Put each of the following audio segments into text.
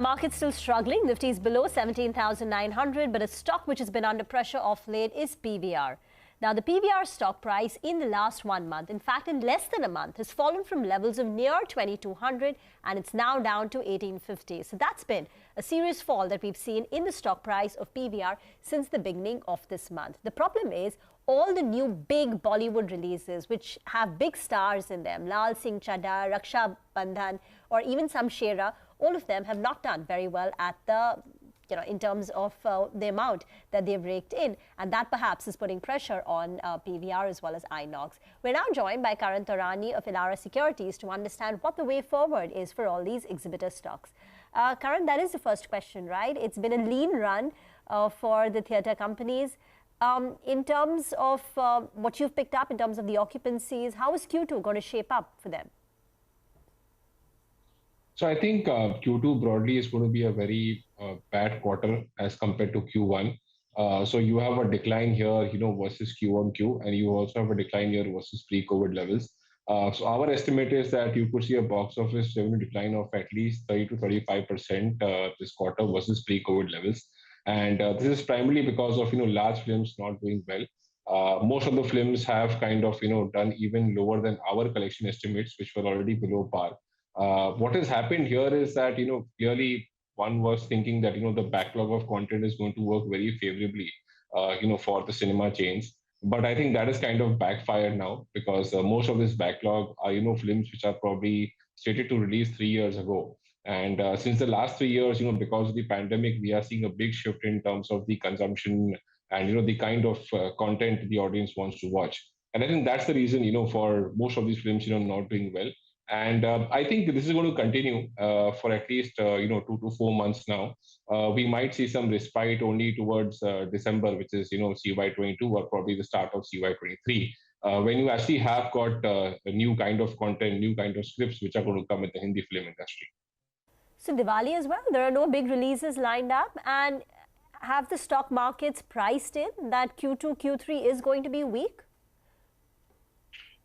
Market's still struggling. Nifty is below 17,900, but a stock which has been under pressure of late is PVR. Now, the PVR stock price in the last 1 month, in fact, in less than a month, has fallen from levels of near 2,200 and it's now down to 1,850. So that's been a serious fall that we've seen in the stock price of PVR since the beginning of this month. The problem is all the new big Bollywood releases, which have big stars in them, Lal Singh Chaddha, Raksha Bandhan, or even some Shera, all of them have not done very well at the in terms of the amount that they've raked in, and that perhaps is putting pressure on PVR as well as INOX. We're now joined by Karan Taurani of Elara Securities to understand what the way forward is for all these exhibitor stocks. Karan, that is the first question, right? It's been a lean run for the theatre companies. In terms of what you've picked up in terms of the occupancies, how is Q2 going to shape up for them? So I think Q2 broadly is going to be a very bad quarter as compared to Q1. So you have a decline here, versus Q1Q, and you also have a decline here versus pre-COVID levels. So our estimate is that you could see a box office revenue decline of at least 30 to 35% this quarter versus pre-COVID levels. And this is primarily because of large films not doing well. Most of the films have kind of done even lower than our collection estimates, which were already below par. What has happened here is that, clearly one was thinking that, the backlog of content is going to work very favorably, for the cinema chains. But I think that is kind of backfired now because most of this backlog are, films which are probably slated to release 3 years ago. And since the last 3 years, because of the pandemic, we are seeing a big shift in terms of the consumption and, the kind of content the audience wants to watch. And I think that's the reason, for most of these films, not doing well. And I think this is going to continue for at least 2 to 4 months now. We might see some respite only towards December, which is CY22 or probably the start of CY23, when you actually have got a new kind of content, new kind of scripts which are going to come in the Hindi film industry. So Diwali as well, there are no big releases lined up, and have the stock markets priced in that Q2, Q3 is going to be weak?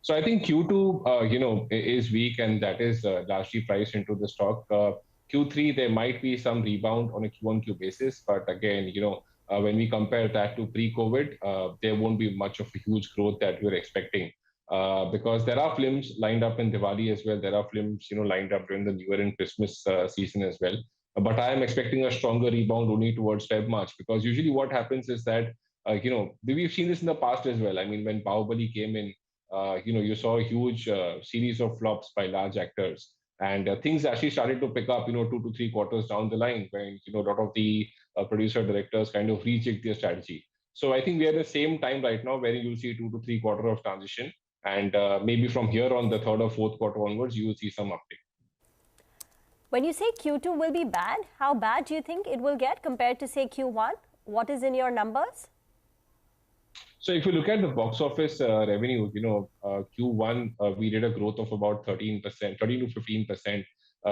So I think Q2, is weak, and that is largely priced into the stock. Q3, there might be some rebound on a Q1Q basis, but again, when we compare that to pre-COVID, there won't be much of a huge growth that we're expecting, because there are films lined up in Diwali as well. There are films, lined up during the New Year and Christmas season as well. But I am expecting a stronger rebound only towards Feb, March, because usually what happens is that, we've seen this in the past as well. I mean, when Bahubali came in, you saw a huge series of flops by large actors, and things actually started to pick up, 2 to 3 quarters down the line when, a lot of the producer directors kind of rechecked their strategy. So I think we are at the same time right now where you'll see 2 to 3 quarters of transition, and maybe from here on the third or fourth quarter onwards, you will see some uptick. When you say Q2 will be bad, how bad do you think it will get compared to, say, Q1? What is in your numbers? So if you look at the box office revenue, Q1, we did a growth of about 13%, 13 to 15%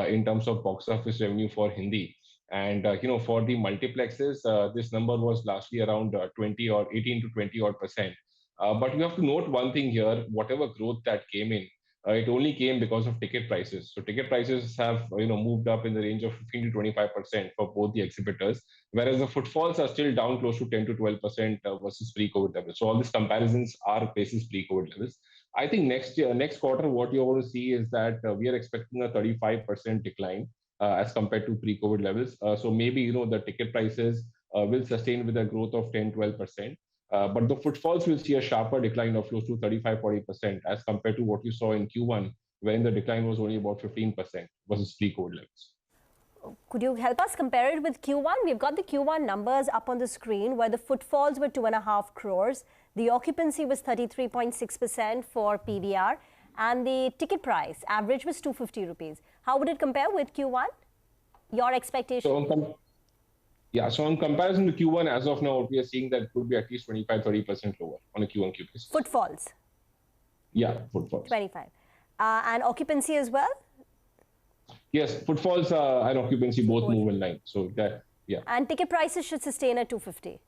in terms of box office revenue for Hindi. And, for the multiplexes, this number was largely around 20 or 18 to 20 odd percent. But you have to note one thing here, whatever growth that came in, it only came because of ticket prices. So ticket prices have, moved up in the range of 15 to 25% for both the exhibitors, whereas the footfalls are still down close to 10 to 12% versus pre-COVID levels. So all these comparisons are basis pre-COVID levels. I think next quarter, what you're going to see is that we are expecting a 35% decline as compared to pre-COVID levels. So maybe, the ticket prices will sustain with a growth of 10, 12%. But the footfalls will see a sharper decline of close to 35-40% as compared to what you saw in Q1, when the decline was only about 15% versus pre-COVID levels. Could you help us compare it with Q1? We've got the Q1 numbers up on the screen where the footfalls were 2.5 crores. The occupancy was 33.6% for PVR, and the ticket price average was 250 rupees. How would it compare with Q1? Your expectation? So in comparison to Q1, as of now, we are seeing that it could be at least 25-30% lower on a Q1Q basis. Footfalls? Yeah, footfalls. 25. And occupancy as well? Yes, footfalls and occupancy both move in line. So that, yeah. And ticket prices should sustain at 250?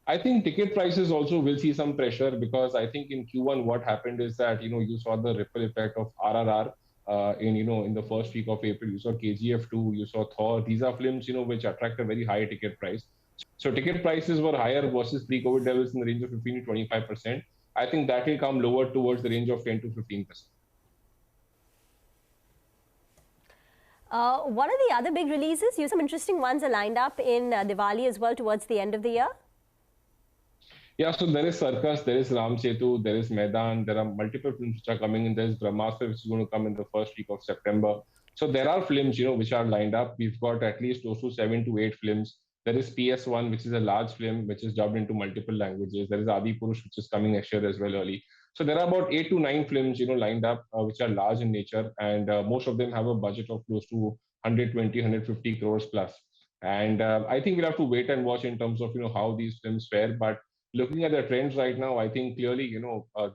I think ticket prices also will see some pressure, because I think in Q1 what happened is that, you saw the ripple effect of RRR in the first week of April. You saw KGF 2, you saw Thor. These are films, which attract a very high ticket price. So ticket prices were higher versus pre-COVID levels in the range of 15 to 25%. I think that will come lower towards the range of 10 to 15%. What are the other big releases? You have some interesting ones are lined up in Diwali as well towards the end of the year. Yeah, so there is Circus, there is Ram Setu, there is Maidan, there are multiple films which are coming in. There's Brahmastra, which is going to come in the first week of September. So there are films, which are lined up. We've got at least close to 7 to 8 films. There is PS1, which is a large film, which is dubbed into multiple languages. There is Adi Purush, which is coming next year as well early. So there are about 8 to 9 films, lined up, which are large in nature. And most of them have a budget of close to 120, 150 crores plus. And I think we'll have to wait and watch in terms of, how these films fare. But looking at the trends right now, I think clearly,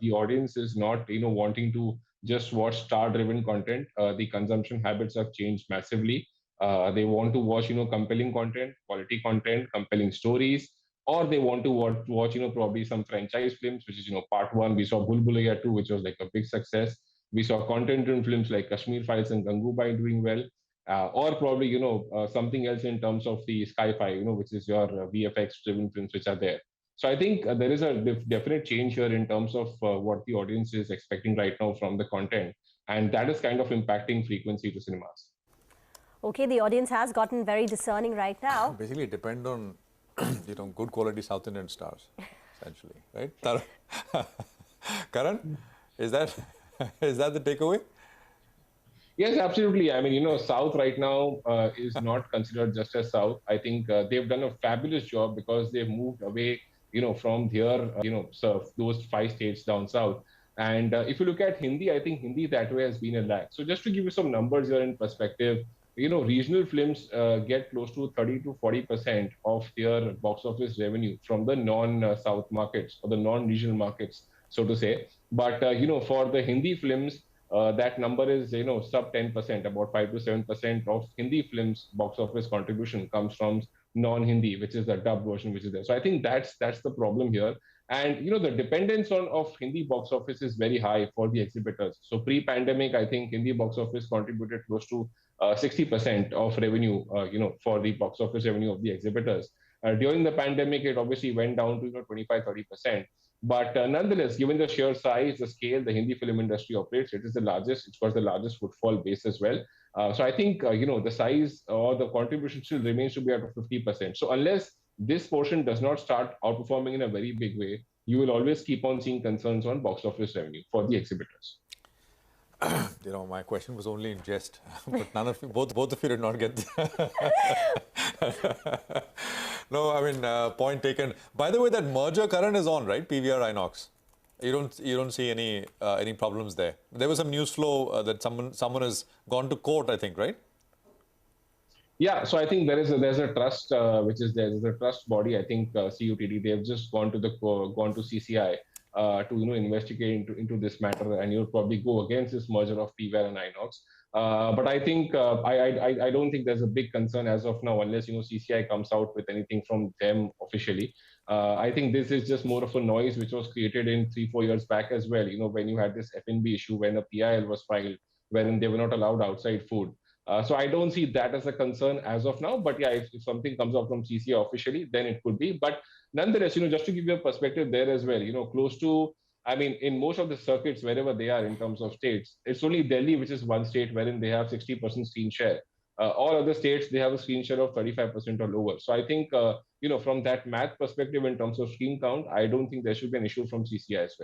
the audience is not, wanting to just watch star-driven content. The consumption habits have changed massively. They want to watch, compelling content, quality content, compelling stories, or they want to watch, probably some franchise films, which is, part one. We saw Bul Bulaiya 2, which was like a big success. We saw content-driven films like Kashmir Files and Gangubai doing well. Or probably, something else in terms of the Sky-Fi, which is your VFX-driven films which are there. So I think there is a definite change here in terms of what the audience is expecting right now from the content. And that is kind of impacting frequency to cinemas. Okay, the audience has gotten very discerning right now. Basically, depend on, good quality South Indian stars, essentially, right? Karan, is that the takeaway? Yes, absolutely. I mean, South right now is not considered just as South. I think they've done a fabulous job because they've moved away, from their, those 5 states down south. And if you look at Hindi, I think Hindi that way has been a lag. So just to give you some numbers here in perspective, regional films get close to 30 to 40% of their box office revenue from the non-South markets or the non-regional markets, so to say. But, for the Hindi films, that number is, sub 10%, about 5 to 7% of Hindi films box office contribution comes from non-Hindi, which is the dub version, which is there. So I think that's the problem here. And, the dependence of Hindi box office is very high for the exhibitors. So pre-pandemic, I think Hindi box office contributed close to 60% of revenue, for the box office revenue of the exhibitors. During the pandemic, it obviously went down to 25, 30%. But nonetheless, given the sheer size, the scale the Hindi film industry operates, it is the largest. It's got the largest footfall base as well. So I think the size or the contribution still remains to be at 50%. So unless this portion does not start outperforming in a very big way, you will always keep on seeing concerns on box office revenue for the exhibitors. My question was only in jest, but none of you, both of you did not get. No, I mean, point taken. By the way, that merger, Karan, is on, right? PVR Inox. You don't see any problems there. There was some news flow that someone has gone to court, I think, right? Yeah, so I think there's a trust which is there. There's a trust body. I think CUTD. They've just gone to CCI to investigate into this matter, and you'll probably go against this merger of PVR and Inox. But I think I don't think there's a big concern as of now, unless CCI comes out with anything from them officially. I think this is just more of a noise which was created in 3-4 years back as well. When you had this F&B issue when a PIL was filed, wherein they were not allowed outside food. So I don't see that as a concern as of now. But yeah, if something comes out from CCI officially, then it could be. But nonetheless, just to give you a perspective there as well, close to, I mean, in most of the circuits, wherever they are in terms of states, it's only Delhi, which is one state wherein they have 60% screen share. All other states, they have a screen share of 35% or lower. So I think, from that math perspective, in terms of screen count, I don't think there should be an issue from CCI as well.